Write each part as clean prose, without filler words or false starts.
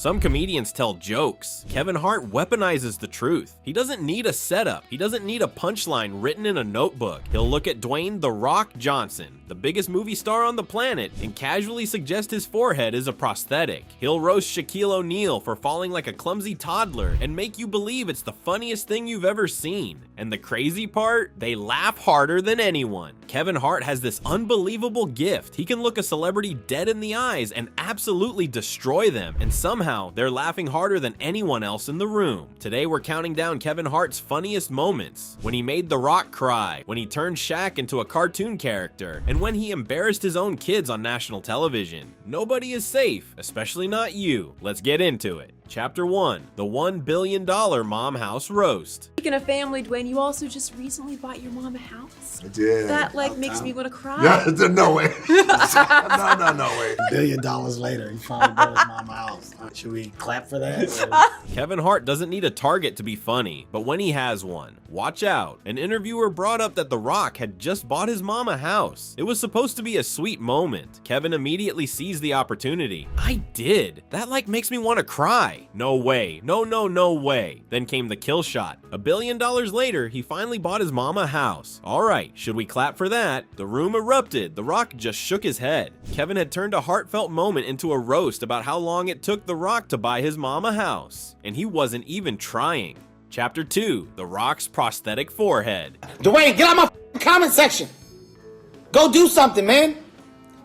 Some comedians tell jokes. Kevin Hart weaponizes the truth. He doesn't need a setup. He doesn't need a punchline written in a notebook. He'll look at Dwayne "The Rock" Johnson, the biggest movie star on the planet, and casually suggest his forehead is a prosthetic. He'll roast Shaquille O'Neal for falling like a clumsy toddler and make you believe it's the funniest thing you've ever seen. And the crazy part? They laugh harder than anyone. Kevin Hart has this unbelievable gift. He can look a celebrity dead in the eyes and absolutely destroy them, and somehow they're laughing harder than anyone else in the room. Today we're counting down Kevin Hart's funniest moments. When he made The Rock cry, when he turned Shaq into a cartoon character, and when he embarrassed his own kids on national television. Nobody is safe, especially not you. Let's get into it. Chapter 1, the $1 billion Mom House Roast. Speaking of family, Dwayne, you also just recently bought your mom a house? I did. That makes me want to cry. Yeah, no way. no way. $1 billion later, he finally bought his mom a house. Should we clap for that? Kevin Hart doesn't need a target to be funny, but when he has one, watch out. An interviewer brought up that The Rock had just bought his mom a house. It was supposed to be a sweet moment. Kevin immediately seized the opportunity. I did. That makes me want to cry. No way. No way. Then came the kill shot. $1 billion later, he finally bought his mom a house. Alright, should we clap for that? The room erupted. The Rock just shook his head. Kevin had turned a heartfelt moment into a roast about how long it took The Rock to buy his mom a house. And he wasn't even trying. Chapter 2, The Rock's prosthetic forehead. Dwayne, get out my comment section. Go do something, man.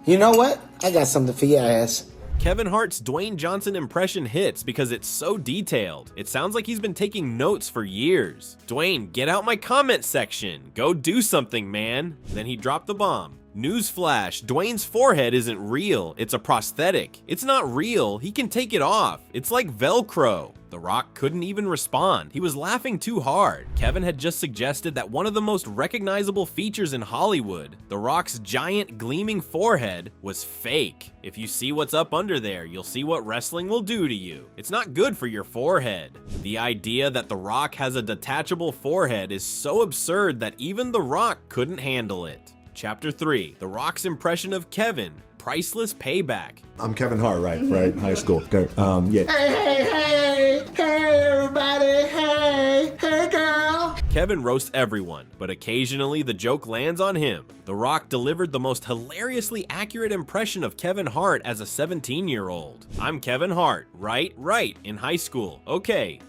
You know what? I got something for your ass. Kevin Hart's Dwayne Johnson impression hits because it's so detailed. It sounds like he's been taking notes for years. Dwayne, get out my comment section. Go do something, man. Then he dropped the bomb. Newsflash, Dwayne's forehead isn't real. It's a prosthetic. It's not real. He can take it off. It's like Velcro. The Rock couldn't even respond. He was laughing too hard. Kevin had just suggested that one of the most recognizable features in Hollywood, The Rock's giant gleaming forehead, was fake. If you see what's up under there, you'll see what wrestling will do to you. It's not good for your forehead. The idea that The Rock has a detachable forehead is so absurd that even The Rock couldn't handle it. Chapter 3, The Rock's impression of Kevin, priceless payback. I'm Kevin Hart, right? High school. Okay. Yeah. Hey, everybody. Hey, girl. Kevin roasts everyone, but occasionally the joke lands on him. The Rock delivered the most hilariously accurate impression of Kevin Hart as a 17-year-old. I'm Kevin Hart, right, in high school. Okay,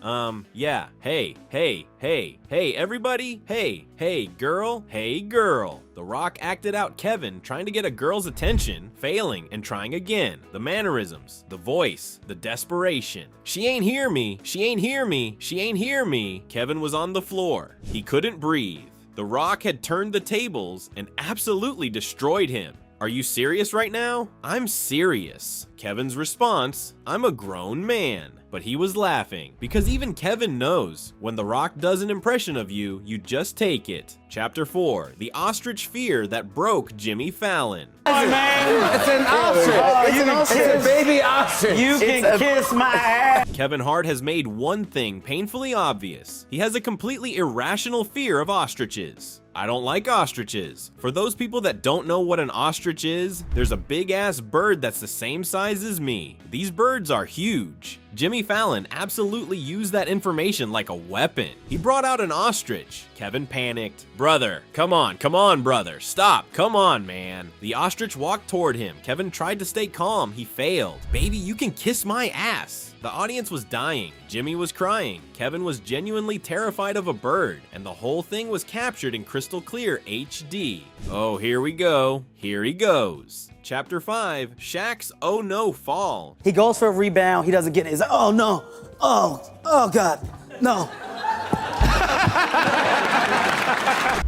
yeah, hey, everybody, hey, girl. The Rock acted out Kevin trying to get a girl's attention, failing, and trying again. The mannerisms, the voice, the desperation. She ain't hear me. Kevin was on the floor. He couldn't breathe. The Rock had turned the tables and absolutely destroyed him. Are you serious right now? I'm serious. Kevin's response, I'm a grown man. But he was laughing, because even Kevin knows, when The Rock does an impression of you, you just take it. Chapter 4, The Ostrich Fear That Broke Jimmy Fallon. Oh, man, it's an ostrich. It's a baby ostrich. You can kiss my ass. Kevin Hart has made one thing painfully obvious. He has a completely irrational fear of ostriches. I don't like ostriches. For those people that don't know what an ostrich is, there's a big-ass bird that's the same size as me. These birds are huge. Jimmy Fallon absolutely used that information like a weapon. He brought out an ostrich. Kevin panicked. Brother, come on, brother, stop, come on, man. The ostrich walked toward him. Kevin tried to stay calm. He failed. Baby, you can kiss my ass. The audience was dying. Jimmy was crying. Kevin was genuinely terrified of a bird, and the whole thing was captured in crystal clear HD. Oh, here we go. Here he goes. Chapter 5, Shaq's Oh No fall. He goes for a rebound. He doesn't get it. He's like, oh no. Oh God. No.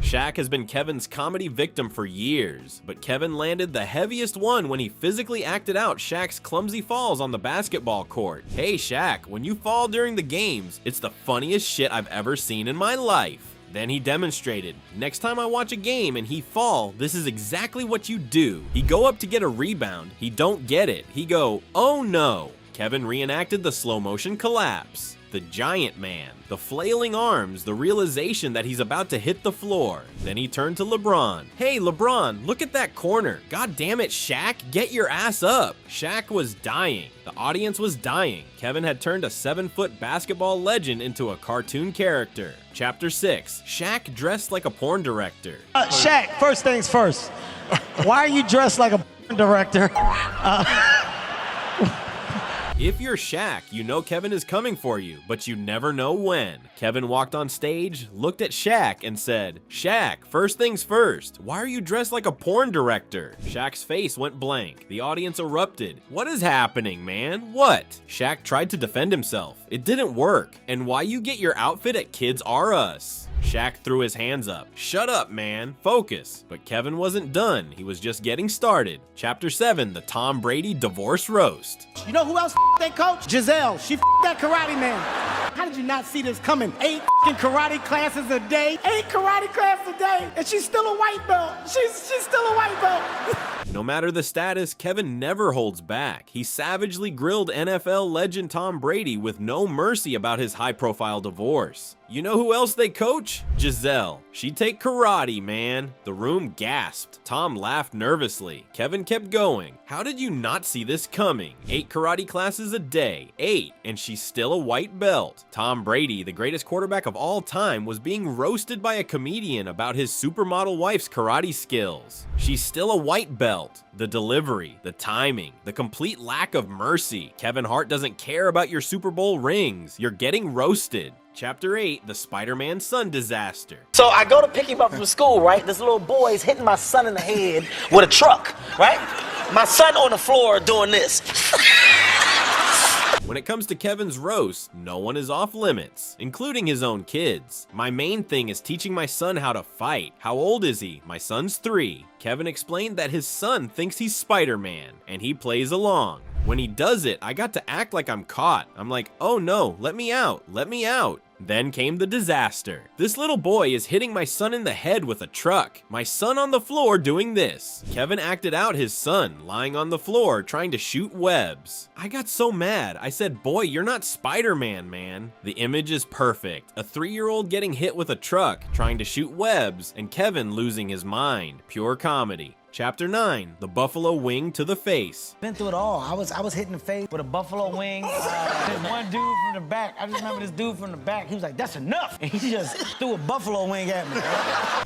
Shaq has been Kevin's comedy victim for years, but Kevin landed the heaviest one when he physically acted out Shaq's clumsy falls on the basketball court. Hey Shaq, when you fall during the games, it's the funniest shit I've ever seen in my life. Then he demonstrated. Next time I watch a game and he fall, this is exactly what you do. He go up to get a rebound, he don't get it. He go, oh no. Kevin reenacted the slow motion collapse, the giant man, the flailing arms, the realization that he's about to hit the floor. Then he turned to LeBron. Hey LeBron, look at that corner. God damn it, Shaq, get your ass up. Shaq was dying. The audience was dying. Kevin had turned a 7-foot basketball legend into a cartoon character. Chapter 6, Shaq dressed like a porn director. Shaq, first things first. Why are you dressed like a porn director? If you're Shaq, you know Kevin is coming for you, but you never know when. Kevin walked on stage, looked at Shaq, and said, Shaq, first things first, why are you dressed like a porn director? Shaq's face went blank. The audience erupted. What is happening, man? What? Shaq tried to defend himself. It didn't work. And why you get your outfit at Kids R Us? Shaq threw his hands up. Shut up, man. Focus. But Kevin wasn't done. He was just getting started. Chapter 7, the Tom Brady divorce roast. You know who else that coach? Giselle. She that karate man. How did you not see this coming? 8 karate classes a day. 8 karate classes a day. And she's still a white belt. She's still a white belt. No matter the status, Kevin never holds back. He savagely grilled NFL legend Tom Brady with no mercy about his high-profile divorce. You know who else they coach? Giselle. She'd take karate, man. The room gasped. Tom laughed nervously. Kevin kept going. How did you not see this coming? 8 karate classes a day. 8. And she's still a white belt. Tom Brady, the greatest quarterback of all time, was being roasted by a comedian about his supermodel wife's karate skills. She's still a white belt. The delivery, the timing, the complete lack of mercy. Kevin Hart doesn't care about your Super Bowl rings. You're getting roasted. Chapter 8, the Spider-Man son disaster. So I go to pick him up from school, right? This little boy is hitting my son in the head with a truck, right? My son on the floor doing this. When it comes to Kevin's roast, no one is off limits, including his own kids. My main thing is teaching my son how to fight. How old is he? My son's 3. Kevin explained that his son thinks he's Spider-Man, and he plays along. When he does it, I got to act like I'm caught. I'm like, oh no, let me out, let me out. Then came the disaster. This little boy is hitting my son in the head with a truck. My son on the floor doing this. Kevin acted out his son lying on the floor trying to shoot webs. I got so mad. I said, boy, you're not Spider-Man, man. The image is perfect. A 3-year-old getting hit with a truck, trying to shoot webs, and Kevin losing his mind. Pure comedy. Chapter 9, the buffalo wing to the face. Been through it all. I was hit in the face with a buffalo wing. This one dude from the back. I just remember this dude from the back. He was like, that's enough. And he just threw a buffalo wing at me.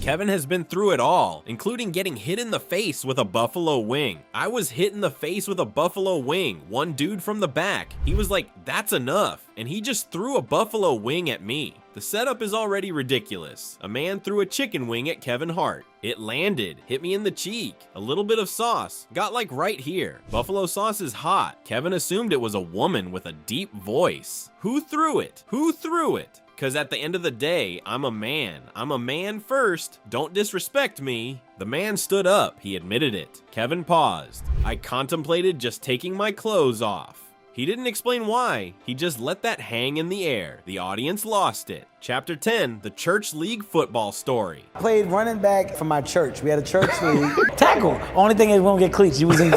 Kevin has been through it all, including getting hit in the face with a buffalo wing. I was hit in the face with a buffalo wing. One dude from the back. He was like, that's enough. And he just threw a buffalo wing at me. The setup is already ridiculous. A man threw a chicken wing at Kevin Hart. It landed, hit me in the cheek. A little bit of sauce, got like right here. Buffalo sauce is hot. Kevin assumed it was a woman with a deep voice. Who threw it? Who threw it? Cause at the end of the day, I'm a man. I'm a man first. Don't disrespect me. The man stood up. He admitted it. Kevin paused. I contemplated just taking my clothes off. He didn't explain why, he just let that hang in the air. The audience lost it. Chapter 10, the church league football story. I played running back for my church. We had a church league. Tackle. Only thing is we don't get cleats. He was in the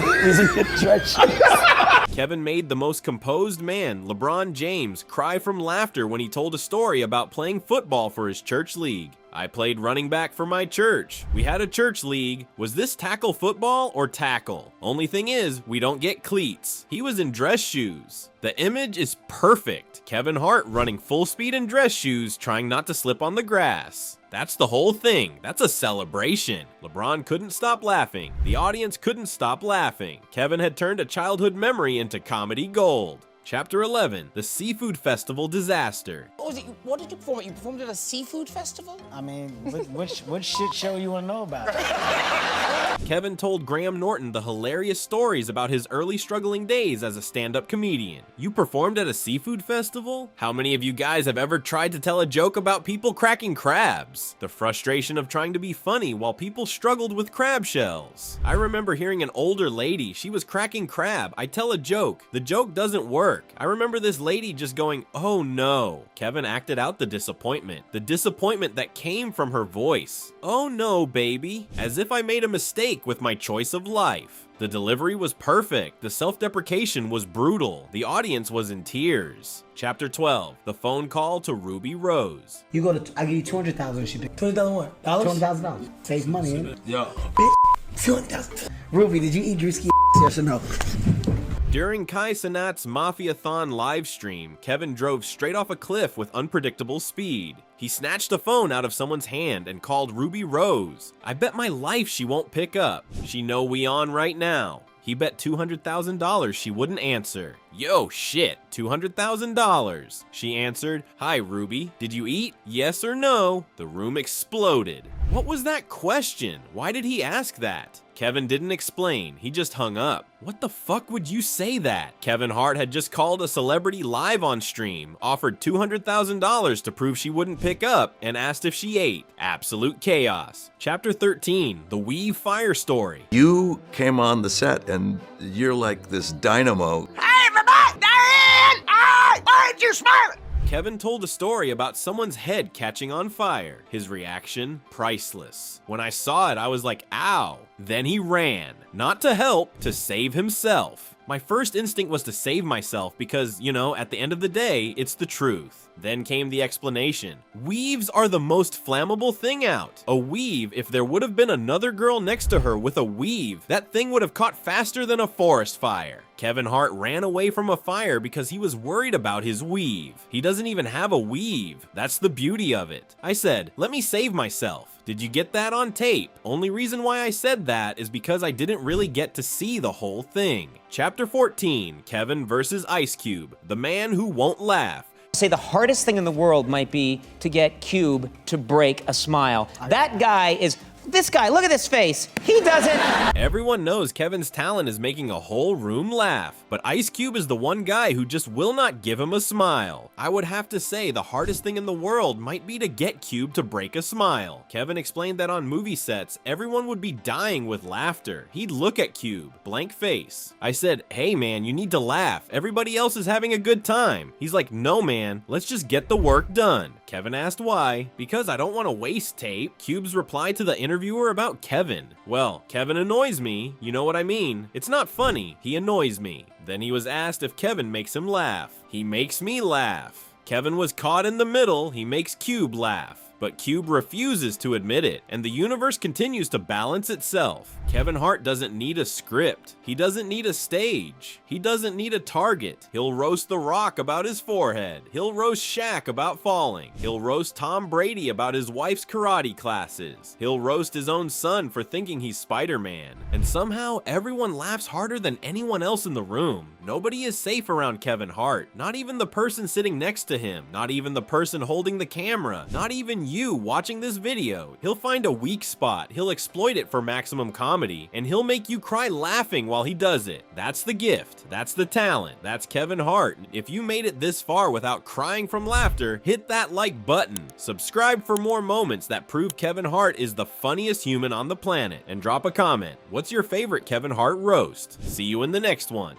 church. Kevin made the most composed man, LeBron James, cry from laughter when he told a story about playing football for his church league. I played running back for my church. We had a church league. Was this tackle football or tackle? Only thing is, we don't get cleats. He was in dress shoes. The image is perfect. Kevin Hart running full speed in dress shoes, trying not to slip on the grass. That's the whole thing. That's a celebration. LeBron couldn't stop laughing. The audience couldn't stop laughing. Kevin had turned a childhood memory into comedy gold. Chapter 11, the seafood festival disaster. What did you perform at? You performed at a seafood festival? I mean, what shit show you want to know about? Kevin told Graham Norton the hilarious stories about his early struggling days as a stand-up comedian. You performed at a seafood festival? How many of you guys have ever tried to tell a joke about people cracking crabs? The frustration of trying to be funny while people struggled with crab shells. I remember hearing an older lady, she was cracking crab. I tell a joke. The joke doesn't work. I remember this lady just going, oh no. Kevin Kevin acted out the disappointment that came from her voice. "Oh no, baby," as if I made a mistake with my choice of life. The delivery was perfect, the self-deprecation was brutal, the audience was in tears. Chapter 12, the phone call to Ruby Rose. You go to, I give you 200,000. She picked 20,000 what? Dollars? $200,000. Save money, ain't it? Yo. 200,000. Ruby, did you eat Drewski yes or no? During Kai Cenat's Mafia-thon livestream, Kevin drove straight off a cliff with unpredictable speed. He snatched a phone out of someone's hand and called Ruby Rose. I bet my life she won't pick up. She know we on right now. He bet $200,000 she wouldn't answer. Yo, shit, $200,000. She answered, "Hi, Ruby. Did you eat? Yes or no?" The room exploded. What was that question? Why did he ask that? Kevin didn't explain, he just hung up. What the fuck would you say that? Kevin Hart had just called a celebrity live on stream, offered $200,000 to prove she wouldn't pick up, and asked if she ate. Absolute chaos. Chapter 13, the Weave Fire Story. You came on the set and you're like this dynamo. Hey, everybody! Diane! Why aren't you smiling? Kevin told a story about someone's head catching on fire. His reaction, priceless. When I saw it, I was like, ow. Then he ran. Not to help, to save himself. My first instinct was to save myself because, you know, at the end of the day, it's the truth. Then came the explanation. Weaves are the most flammable thing out. A weave, if there would have been another girl next to her with a weave, that thing would have caught faster than a forest fire. Kevin Hart ran away from a fire because he was worried about his weave. He doesn't even have a weave. That's the beauty of it. I said, let me save myself. Did you get that on tape? Only reason why I said that is because I didn't really get to see the whole thing. Chapter 14, Kevin versus Ice Cube, the man who won't laugh. Say the hardest thing in the world might be to get Cube to break a smile. That guy is... This guy, look at this face. He doesn't. Everyone knows Kevin's talent is making a whole room laugh, but Ice Cube is the one guy who just will not give him a smile. I would have to say the hardest thing in the world might be to get Cube to break a smile. Kevin explained that on movie sets, everyone would be dying with laughter. He'd look at Cube, blank face. I said, hey man, you need to laugh. Everybody else is having a good time. He's like, no man, let's just get the work done. Kevin asked why. Because I don't want to waste tape. Cube's reply to the interviewer about Kevin. Well, Kevin annoys me, you know what I mean. It's not funny, he annoys me. Then he was asked if Kevin makes him laugh. He makes me laugh. Kevin was caught in the middle, he makes Cube laugh. But Cube refuses to admit it, and the universe continues to balance itself. Kevin Hart doesn't need a script. He doesn't need a stage. He doesn't need a target. He'll roast The Rock about his forehead. He'll roast Shaq about falling. He'll roast Tom Brady about his wife's karate classes. He'll roast his own son for thinking he's Spider-Man. And somehow, everyone laughs harder than anyone else in the room. Nobody is safe around Kevin Hart. Not even the person sitting next to him. Not even the person holding the camera. Not even you watching this video. He'll find a weak spot, he'll exploit it for maximum comedy, and he'll make you cry laughing while he does it. That's the gift, that's the talent, that's Kevin Hart. If you made it this far without crying from laughter, hit that like button. Subscribe for more moments that prove Kevin Hart is the funniest human on the planet, and drop a comment. What's your favorite Kevin Hart roast? See you in the next one.